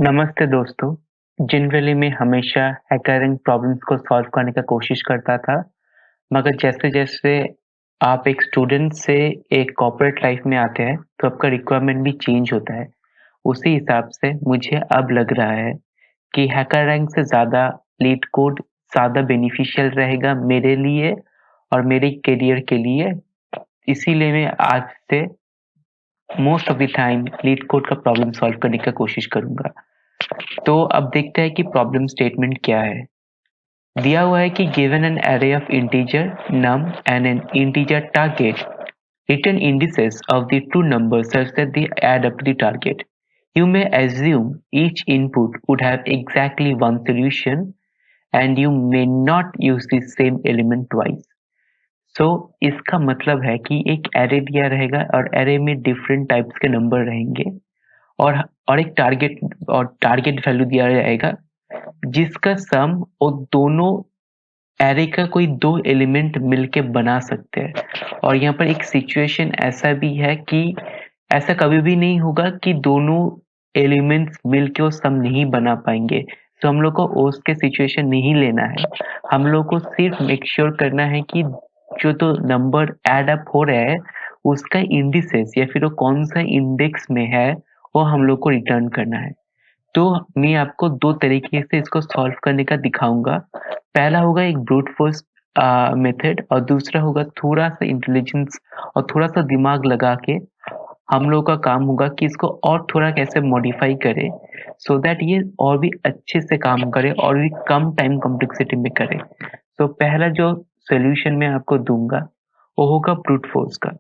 नमस्ते दोस्तों। जनरली मैं हमेशा हैकरिंग प्रॉब्लम्स को सॉल्व करने का कोशिश करता था, मगर जैसे-जैसे आप एक स्टूडेंट से एक कॉर्पोरेट लाइफ में आते हैं, तो आपका रिक्वायरमेंट भी चेंज होता है। उसी हिसाब से मुझे अब लग रहा है कि हैकरिंग से ज़्यादा लीड कोड ज़्यादा बेनिफिशियल रहेगा मेरे लिए और मेरे करियर के लिए। इसीलिए मैं आज से most of the time leet code का प्रॉब्लम सॉल्व करने का कोशिश करूँगा। तो अब देखते हैं कि प्रॉब्लम स्टेटमेंट क्या है। दिया हुआ है कि given an array of integer num and an integer target, return indices of the two numbers such that they add up to the target. You may assume each input would have exactly one solution and you may not use the same element twice. So इसका मतलब है कि एक array दिया रहेगा और array में different types के नंबर रहेंगे और एक टारगेट वैल्यू दिया जाएगा जिसका सम वो दोनों एरे का कोई दो एलिमेंट मिलके बना सकते हैं। और यहाँ पर एक सिचुएशन ऐसा भी है कि ऐसा कभी भी नहीं होगा कि दोनों एलिमेंट्स मिलके वो सम नहीं बना पाएंगे। तो हम लोग को ओस के सिचुएशन नहीं लेना है, हम लोग को सिर्फ मेक श्योर करना है कि जो तो नंबर ऐड अप हो रहा है उसका इंडिसेस या फिर वो कौन सा इंडेक्स में है वो हम लोग को रिटर्न करना है। तो मैं आपको दो तरीके से इसको सॉल्व करने का दिखाऊंगा। पहला होगा एक ब्रूट फोर्स मेथड और दूसरा होगा थोड़ा सा इंटेलिजेंस और थोड़ा सा दिमाग लगा के हम लोग का काम होगा कि इसको और थोड़ा कैसे मॉडिफाई करें सो दैट ये और भी अच्छे से काम करे और भी कम टाइम कॉम्प्लेक्सिटी में करे। तो पहला जो सोल्यूशन मैं आपको दूंगा वो होगा ब्रूट फोर्स का।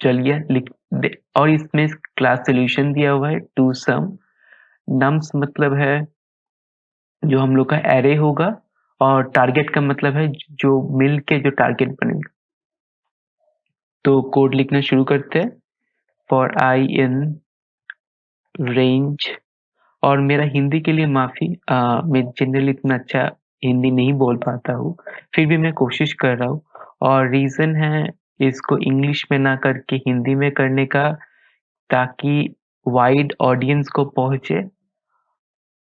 चलिए लिख दे और इसमें क्लास सोल्यूशन दिया हुआ है टू सम। नम्स मतलब है जो हम लोग का एरे होगा और टारगेट का मतलब है जो मिल के जो टारगेट बनेगा। तो कोड लिखना शुरू करते हैं। फॉर आई इन रेंज, और मेरा हिंदी के लिए माफी, मैं जनरली इतना अच्छा हिंदी नहीं बोल पाता हूँ, फिर भी मैं कोशिश कर रहा हूँ। और रीजन है इसको इंग्लिश में ना करके हिंदी में करने का, ताकि वाइड ऑडियंस को पहुंचे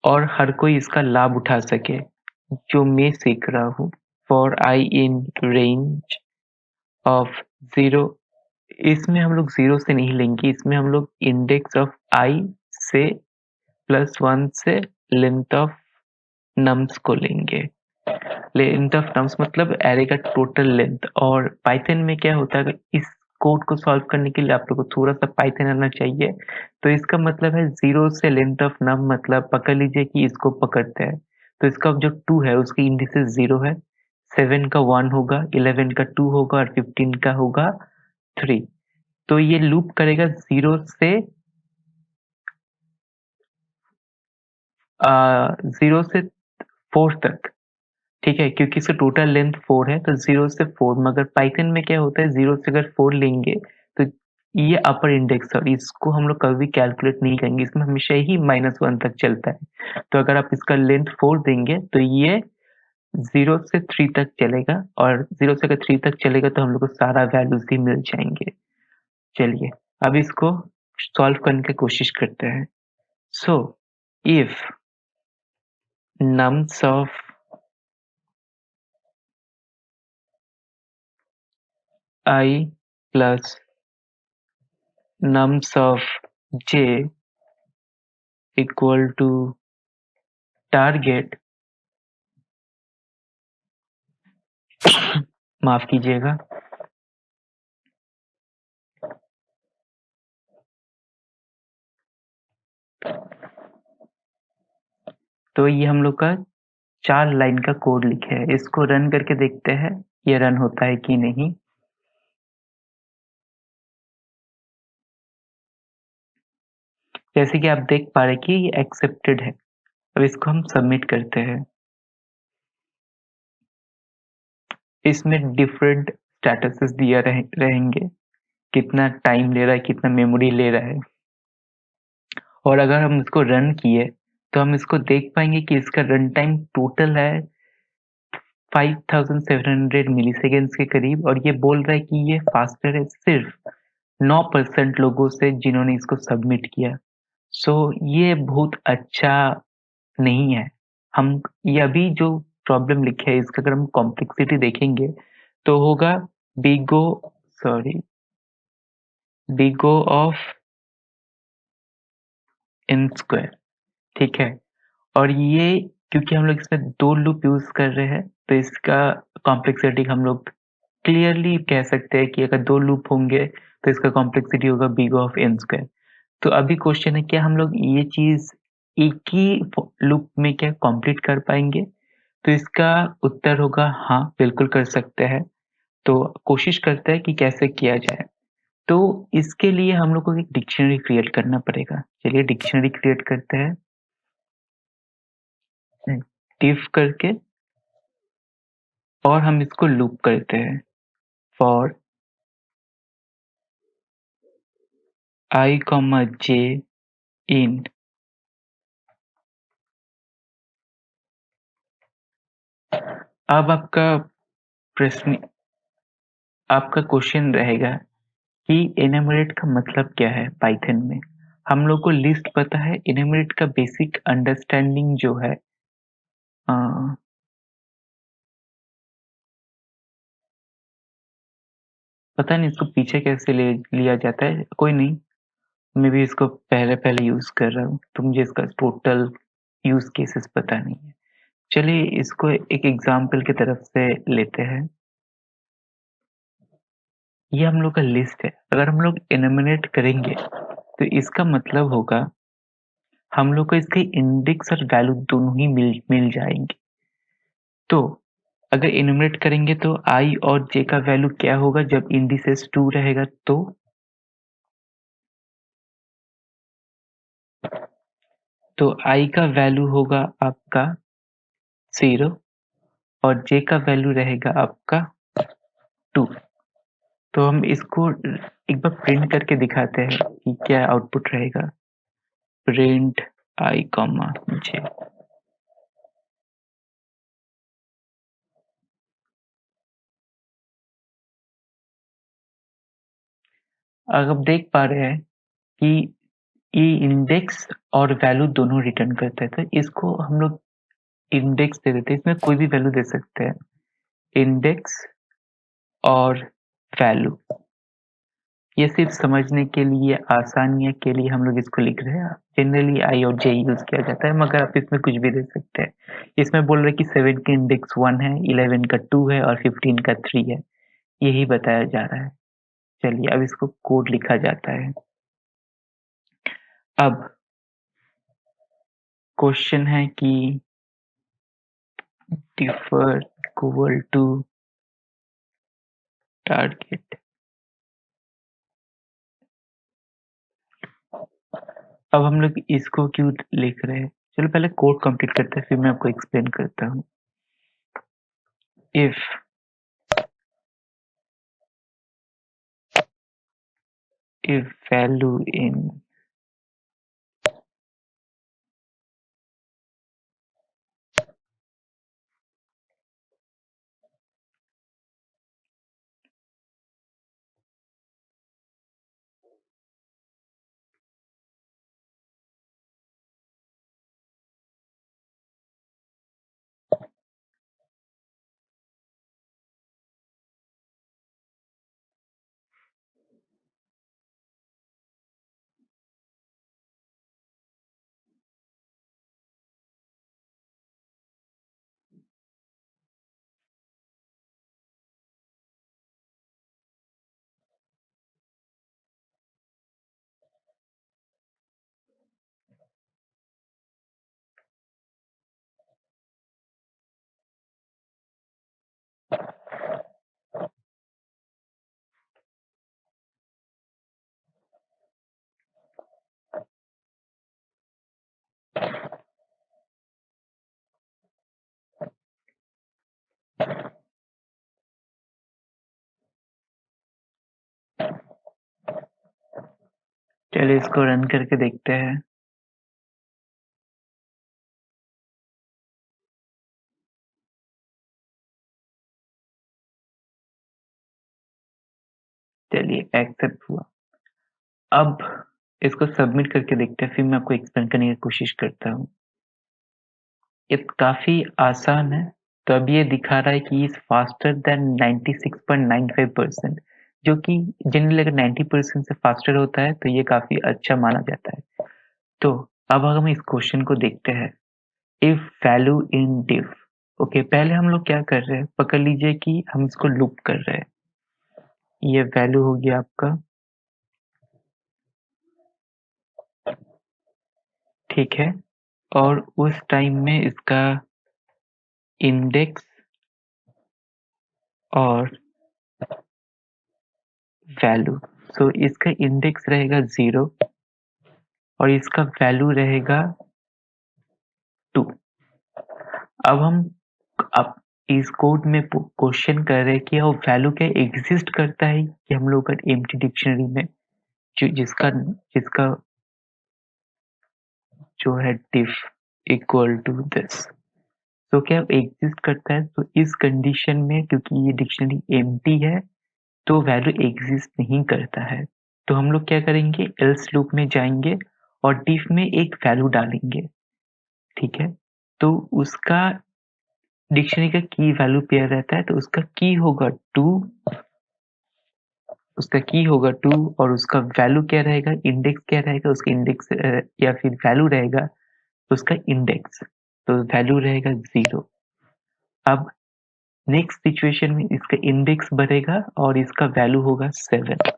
और हर कोई इसका लाभ उठा सके जो मैं सीख रहा हूँ। For I in range of 0, इसमें हम लोग 0 से नहीं लेंगे, इसमें हम लोग इंडेक्स ऑफ आई से +1 से लेंथ ऑफ नम्स को लेंगे। लेंथ ऑफ नम्स मतलब एरे का टोटल लेंथ। और पाइथन में क्या होता है, इस कोड को सॉल्व करने के लिए आप लोग को थोड़ा सा पाइथन आना चाहिए। तो इसका मतलब है 0 से लेंथ ऑफ नम, मतलब पकड़ लीजिए कि इसको पकड़ते हैं तो इसका जो 2 है उसकी इंडिसेस 0 है, 7 का 1 होगा, 11 का 2 होगा और 15 का होगा 3। तो ये लूप करेगा 0 से 4 तक, ठीक है, क्योंकि इसका टोटल लेंथ 4 है तो 0 से 4। मगर पाइथन में क्या होता है 0 से अगर 4 लेंगे तो ये अपर इंडेक्स और इसको हम लोग कभी कैलकुलेट नहीं करेंगे, इसमें हमेशा ही -1 तक चलता है। तो अगर आप इसका लेंथ 4 देंगे तो ये 0 से 3 तक चलेगा और 0 से अगर 3 तक चलेगा तो हम लोग को सारा वैल्यूज ही मिल जाएंगे। चलिए अब इसको सॉल्व करने की कोशिश करते हैं। So if nums of I plus nums of j equal to target, माफ कीजिएगा, तो ये हम लोग का 4 लाइन का कोड लिखे है। इसको रन करके देखते हैं ये रन होता है कि नहीं। जैसे कि आप देख पा रहे कि ये एक्सेप्टेड है। अब इसको हम सबमिट करते हैं। इसमें डिफरेंट स्टेटसेस दिया रहेंगे, कितना टाइम ले रहा है, कितना मेमोरी ले रहा है। और अगर हम इसको रन किए तो हम इसको देख पाएंगे कि इसका रन टाइम टोटल है 5700 मिलीसेकेंड्स के करीब। और ये बोल रहा है कि ये फास्टर है सिर्फ 9% लोगों से जिन्होंने इसको सबमिट किया। सो ये बहुत अच्छा नहीं है। हम ये अभी जो प्रॉब्लम लिखे है इसका अगर हम कॉम्प्लेक्सिटी देखेंगे तो होगा big O sorry big O of n square, ठीक है। और ये क्योंकि हम लोग इसमें 2 लूप यूज़ कर रहे हैं तो इसका कॉम्प्लेक्सिटी हम लोग क्लियरली कह सकते हैं कि अगर 2 लूप होंगे तो इसका कॉम्प्लेक्सिटी होगा big O of n square. तो अभी क्वेश्चन है क्या हम लोग ये चीज़ एक ही लूप में क्या कंप्लीट कर पाएंगे? तो इसका उत्तर होगा हाँ, बिल्कुल कर सकते हैं। तो कोशिश करते हैं कि कैसे किया जाए। तो इसके लिए हम लोग को एक डिक्शनरी क्रिएट करना पड़ेगा। चलिए डिक्शनरी क्रिएट करते हैं। डिफ करके और हम इसको लूप करते हैं फॉर I, j इन। अब आपका क्वेश्चन रहेगा कि एनुमरेट का मतलब क्या है पाइथन में? हम लोग को लिस्ट पता है, एनुमरेट का बेसिक अंडरस्टैंडिंग जो है अ, पता नहीं इसको पीछे कैसे ले लिया जाता है, कोई नहीं। मैं भी इसको पहले यूज कर रहा हूँ तो मुझे इसका टोटल यूज केसेस पता नहीं है। चलिए इसको एक एग्जाम्पल की तरफ से लेते हैं। ये हम लोग का लिस्ट है, अगर हम लोग एनुमरेट करेंगे तो इसका मतलब होगा हम लोग को इसके इंडेक्स और वैल्यू दोनों ही मिल जाएंगे। तो अगर एनुमरेट करेंगे तो i और j का वैल्यू क्या होगा जब इंडिसेस 2 रहेगा तो i का वैल्यू होगा आपका 0 और j का वैल्यू रहेगा आपका 2। तो हम इसको एक बार प्रिंट करके दिखाते हैं कि क्या आउटपुट रहेगा। Print i comma j। अब आप देख पा रहे हैं कि ये इंडेक्स और वैल्यू दोनों रिटर्न करता है, तो इसको हम लोग इंडेक्स दे देते हैं, इसमें कोई भी वैल्यू दे सकते हैं। इंडेक्स और वैल्यू, ये सिर्फ समझने के लिए आसानी के लिए हम लोग इसको लिख रहे हैं। जनरली आई और जे यूज किया जाता है मगर आप इसमें कुछ भी दे सकते हैं। इसमें बोल रहे कि 7 का इंडेक्स 1 है, 11 का 2 है और 15 का 3 है, यही बताया जा रहा है। चलिए अब इसको कोड लिखा जाता है। अब क्वेश्चन है कि डिफर इक्वल टू टारगेट। अब हम लोग इसको क्यों लिख रहे हैं? चलो पहले कोड कंप्लीट करते हैं फिर मैं आपको एक्सप्लेन करता हूँ। इफ value in चलिए इसको रन करके देखते हैं। चलिए एक्सेप्ट हुआ। अब इसको सबमिट करके देखते हैं, फिर मैं आपको एक्सप्लेन करने की कोशिश करता हूँ। ये काफ़ी आसान है। तो अब ये दिखा रहा है कि इज़ फास्टर देन 96.95%, जो कि जनरली अगर 90% से फास्टर होता है, तो ये काफ़ी अच्छा माना जाता है। तो अब हम इस क्वेश्चन को देखते हैं। If value in diff, okay, पहले हम लोग क्या कर रहे हैं, पकड़ लीजिए कि हम इसको लूप कर रहे हैं। ये वैल्यू हो गया आपका, ठीक है, और उस टाइम में इसका इंडेक्स और वैल्यू, सो इसका इंडेक्स रहेगा 0 और इसका वैल्यू रहेगा 2। अब इस कोड में क्वेश्चन कर रहे हैं कि वो वैल्यू क्या एग्जिस्ट करता है कि हम लोग का एम्प्टी डिक्शनरी में, जिसका जिसका जो है डिफ इक्वल टू दिस, तो क्या एग्जिस्ट करता है। तो इस कंडीशन में क्योंकि ये डिक्शनरी एम्प्टी है, तो वैल्यू एग्जिस्ट नहीं करता है। तो हम लोग क्या करेंगे, एल्स लूप में जाएंगे और डिफ में एक वैल्यू डालेंगे, ठीक है। तो उसका डिक्शनरी का की वैल्यू पेयर रहता है, तो उसका की होगा 2, उसका की होगा 2 और उसका वैल्यू क्या रहेगा, इंडेक्स क्या रहेगा, उसका इंडेक्स या फिर वैल्यू रहेगा उसका इंडेक्स, तो वैल्यू रहेगा 0। अब नेक्स्ट सिचुएशन में इसका इंडेक्स बढ़ेगा और इसका वैल्यू होगा 7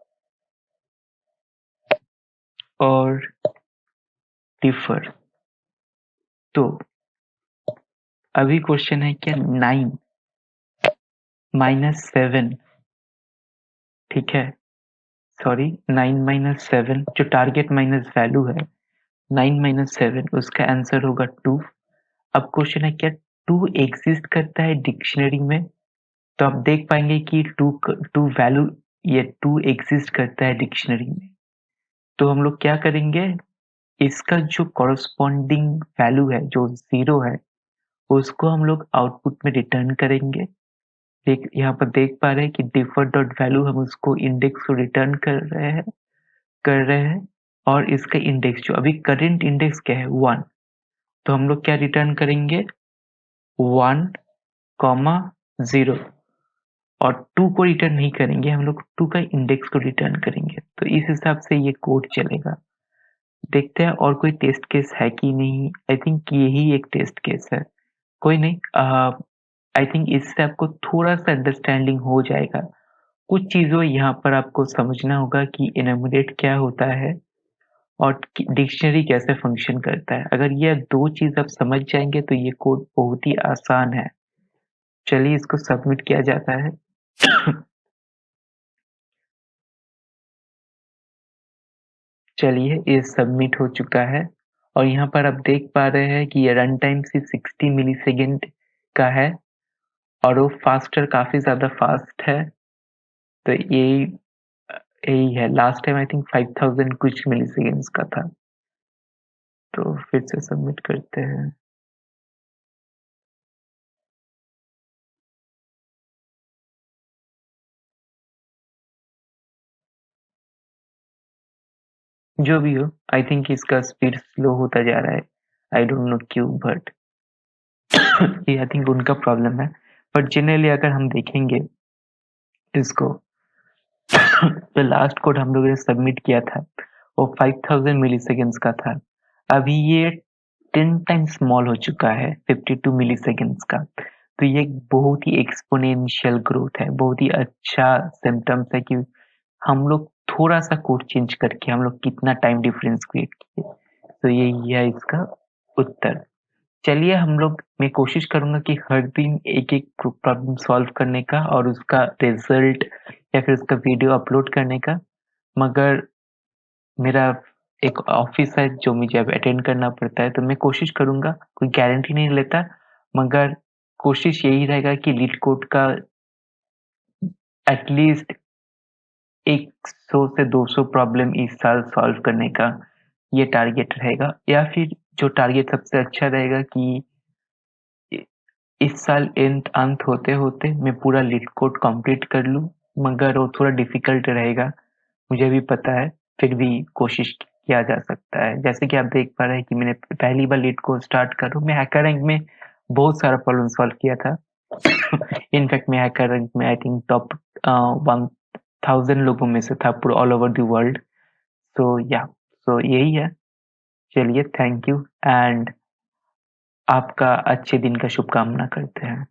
और डिफर। तो अभी क्वेश्चन है क्या 9 माइनस 7, ठीक है, सॉरी 9 माइनस 7 जो टारगेट माइनस वैल्यू है, 9 माइनस 7 उसका आंसर होगा 2। अब क्वेश्चन है क्या 2 एग्जिस्ट करता है डिक्शनरी में, तो आप देख पाएंगे कि 2 वैल्यू, ये 2 एग्जिस्ट करता है डिक्शनरी में। तो हम लोग क्या करेंगे, इसका जो कॉरस्पॉन्डिंग वैल्यू है जो 0 है, उसको हम लोग आउटपुट में रिटर्न करेंगे। देख यहाँ पर देख पा रहे हैं कि डिफर डॉट वैल्यू, हम उसको इंडेक्स को रिटर्न कर रहे हैं और इसका इंडेक्स जो अभी करंट इंडेक्स क्या है 1, तो हम लोग क्या रिटर्न करेंगे 1 कॉमा 0 और 2 को रिटर्न नहीं करेंगे, हम लोग 2 का इंडेक्स को रिटर्न करेंगे। तो इस हिसाब से ये कोड चलेगा। देखते हैं और कोई टेस्ट केस है कि नहीं। आई थिंक यही एक टेस्ट केस है, कोई नहीं। आई थिंक इससे आपको थोड़ा सा अंडरस्टैंडिंग हो जाएगा। कुछ चीज़ों यहाँ पर आपको समझना होगा कि एनुमरेट क्या होता है और डिक्शनरी कैसे फंक्शन करता है। अगर ये 2 चीज़ आप समझ जाएंगे तो ये कोड बहुत ही आसान है। चलिए इसको सबमिट किया जाता है। चलिए ये सबमिट हो चुका है और यहाँ पर आप देख पा रहे हैं कि ये रन टाइम सिर्फ 60 मिलीसेकंड का है और वो फास्टर काफी ज्यादा फास्ट है। तो यही यही है। लास्ट टाइम आई थिंक 5000 कुछ मिलीसेकंड्स का था। तो फिर से सबमिट करते हैं। जो भी हो, आई थिंक इसका स्पीड स्लो होता जा रहा है। आई डोंट नो क्यों, बट ये आई थिंक उनका प्रॉब्लम है। बट जनरली अगर हम देखेंगे इसको, तो लास्ट कोड हम लोगों ने सबमिट किया था वो 5000 मिलीसेकंड्स का था। अभी ये 10 टाइम्स स्मॉल हो चुका है 52 मिलीसेकंड्स का। तो ये एक बहुत ही एक्सपोनेंशियल ग्रोथ है, बहुत ही अच्छा सिम्टम्स है कि हम लोग थोड़ा सा कोड चेंज करके हम लोग कितना टाइम डिफरेंस क्रिएट किए। तो यही है इसका उत्तर। चलिए हम लोग, मैं कोशिश करूंगा कि हर दिन एक एक प्रॉब्लम सॉल्व करने का और उसका रिजल्ट या फिर उसका वीडियो अपलोड करने का। मगर मेरा एक ऑफिस है जो मुझे अब अटेंड करना पड़ता है, तो मैं कोशिश करूंगा, कोई गारंटी नहीं लेता, मगर कोशिश यही रहेगा कि लीड कोड का एटलीस्ट 100 से 200 प्रॉब्लम इस साल सॉल्व करने का ये टारगेट रहेगा। या फिर जो टारगेट सबसे अच्छा रहेगा कि इस साल अंत होते होते मैं पूरा लीड कोड कंप्लीट कर लूं। मगर वो थोड़ा डिफिकल्ट रहेगा, मुझे भी पता है, फिर भी कोशिश किया जा सकता है। जैसे कि आप देख पा रहे हैं कि मैंने पहली बार लीड कोड स्टार्ट करूँ, मैं हैकर रैंक में बहुत सारा प्रॉब्लम सॉल्व किया था। इनफैक्ट मैं हैकर रैंक में आई थिंक टॉप 1000 लोगों में से था पूरा ऑल ओवर द वर्ल्ड। सो यही है। चलिए, थैंक यू एंड आपका अच्छे दिन का शुभकामना करते हैं।